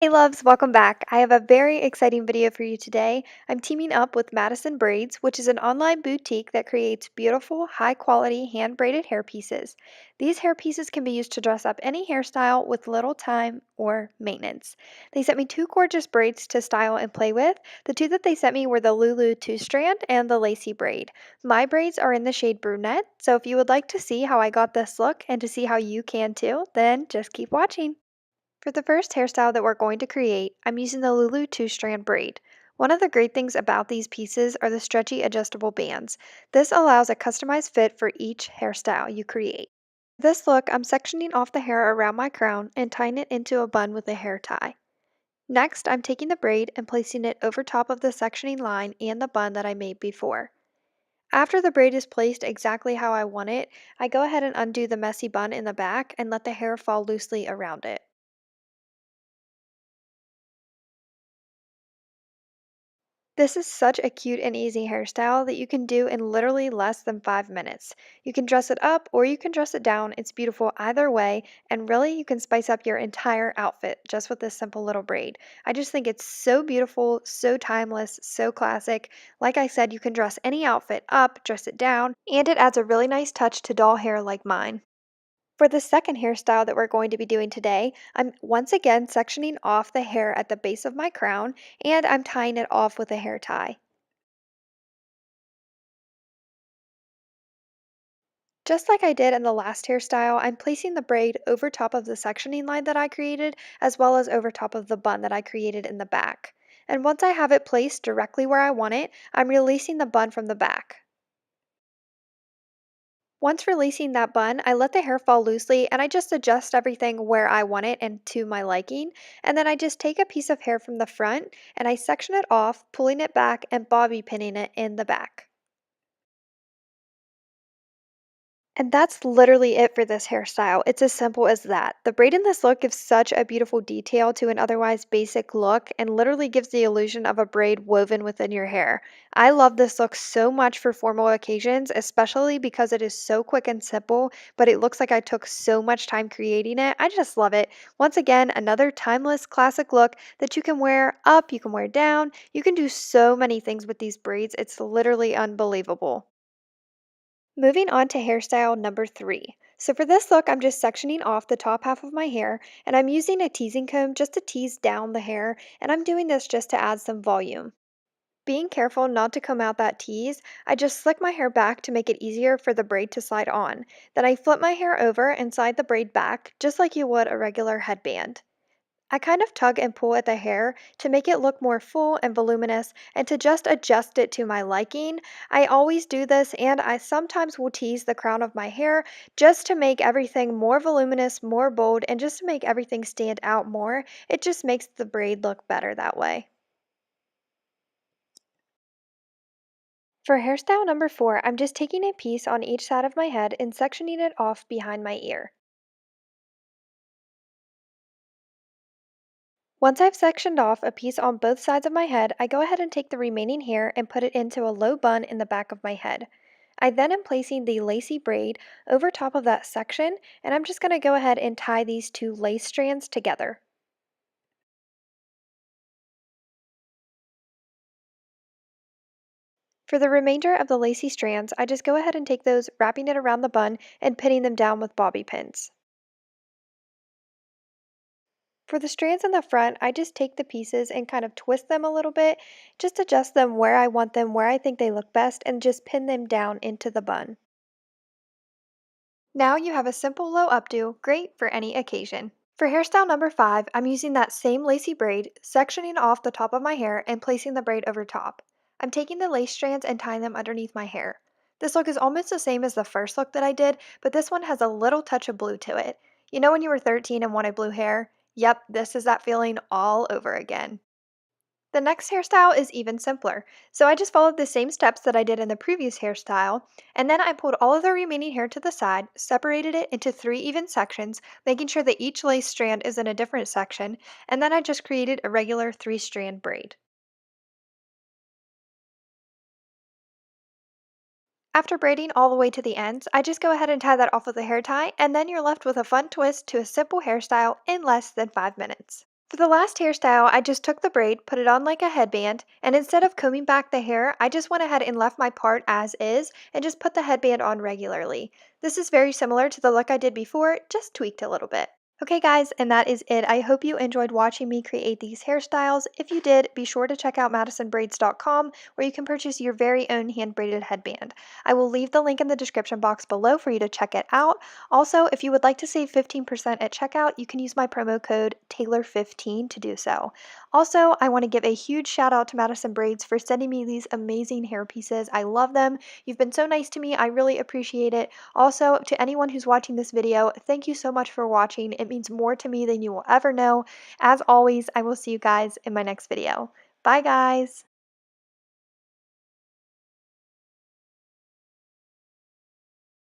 Hey loves, welcome back. I have a very exciting video for you today. I'm teaming up with Madison Braids, which is an online boutique that creates beautiful, high quality hand braided hair pieces. These hair pieces can be used to dress up any hairstyle with little time or maintenance. They sent me two gorgeous braids to style and play with. The two that they sent me were the Lulu two-strand and the Lacey braid. My braids are in the shade brunette, so if you would like to see how I got this look and to see how you can too, then just keep watching. For the first hairstyle that we're going to create, I'm using the Lulu two-strand braid. One of the great things about these pieces are the stretchy adjustable bands. This allows a customized fit for each hairstyle you create. For this look, I'm sectioning off the hair around my crown and tying it into a bun with a hair tie. Next, I'm taking the braid and placing it over top of the sectioning line and the bun that I made before. After the braid is placed exactly how I want it, I go ahead and undo the messy bun in the back and let the hair fall loosely around it. This is such a cute and easy hairstyle that you can do in literally less than 5 minutes. You can dress it up or you can dress it down. It's beautiful either way, and really you can spice up your entire outfit just with this simple little braid. I just think it's so beautiful, so timeless, so classic. Like I said, you can dress any outfit up, dress it down, and it adds a really nice touch to doll hair like mine. For the second hairstyle that we're going to be doing today, I'm once again sectioning off the hair at the base of my crown and I'm tying it off with a hair tie. Just like I did in the last hairstyle, I'm placing the braid over top of the sectioning line that I created, as well as over top of the bun that I created in the back. And once I have it placed directly where I want it, I'm releasing the bun from the back. Once releasing that bun, I let the hair fall loosely and I just adjust everything where I want it and to my liking. And then I just take a piece of hair from the front and I section it off, pulling it back and bobby pinning it in the back. And that's literally it for this hairstyle. It's as simple as that. The braid in this look gives such a beautiful detail to an otherwise basic look and literally gives the illusion of a braid woven within your hair. I love this look so much for formal occasions, especially because it is so quick and simple, but it looks like I took so much time creating it. I just love it. Once again, another timeless classic look that you can wear up, you can wear down. You can do so many things with these braids. It's literally unbelievable. Moving on to hairstyle number 3. So for this look, I'm just sectioning off the top half of my hair and I'm using a teasing comb just to tease down the hair, and I'm doing this just to add some volume. Being careful not to comb out that tease, I just slick my hair back to make it easier for the braid to slide on. Then I flip my hair over and slide the braid back just like you would a regular headband. I kind of tug and pull at the hair to make it look more full and voluminous and to just adjust it to my liking. I always do this and I sometimes will tease the crown of my hair just to make everything more voluminous, more bold, and just to make everything stand out more. It just makes the braid look better that way. For hairstyle number 4, I'm just taking a piece on each side of my head and sectioning it off behind my ear. Once I've sectioned off a piece on both sides of my head, I go ahead and take the remaining hair and put it into a low bun in the back of my head. I then am placing the lacy braid over top of that section, and I'm just going to go ahead and tie these two lace strands together. For the remainder of the lacy strands, I just go ahead and take those, wrapping it around the bun and pinning them down with bobby pins. For the strands in the front, I just take the pieces and kind of twist them a little bit, just adjust them where I want them, where I think they look best, and just pin them down into the bun. Now you have a simple low updo, great for any occasion. For hairstyle number 5, I'm using that same lacy braid, sectioning off the top of my hair and placing the braid over top. I'm taking the lace strands and tying them underneath my hair. This look is almost the same as the first look that I did, but this one has a little touch of blue to it. You know when you were 13 and wanted blue hair? Yep, this is that feeling all over again. The next hairstyle is even simpler. So I just followed the same steps that I did in the previous hairstyle, and then I pulled all of the remaining hair to the side, separated it into 3 even sections, making sure that each lace strand is in a different section, and then I just created a regular 3-strand braid. After braiding all the way to the ends, I just go ahead and tie that off with a hair tie, and then you're left with a fun twist to a simple hairstyle in less than 5 minutes. For the last hairstyle, I just took the braid, put it on like a headband, and instead of combing back the hair, I just went ahead and left my part as is and just put the headband on regularly. This is very similar to the look I did before, just tweaked a little bit. Okay guys, and that is it. I hope you enjoyed watching me create these hairstyles. If you did, be sure to check out MADISONBRAIDS.com where you can purchase your very own hand-braided headband. I will leave the link in the description box below for you to check it out. Also, if you would like to save 15% at checkout, you can use my promo code Taylor15 to do so. Also, I want to give a huge shout out to Madison Braids for sending me these amazing hair pieces. I love them. You've been so nice to me. I really appreciate it. Also, to anyone who's watching this video, thank you so much for watching. It means more to me than you will ever know. As always, I will see you guys in my next video. Bye, guys.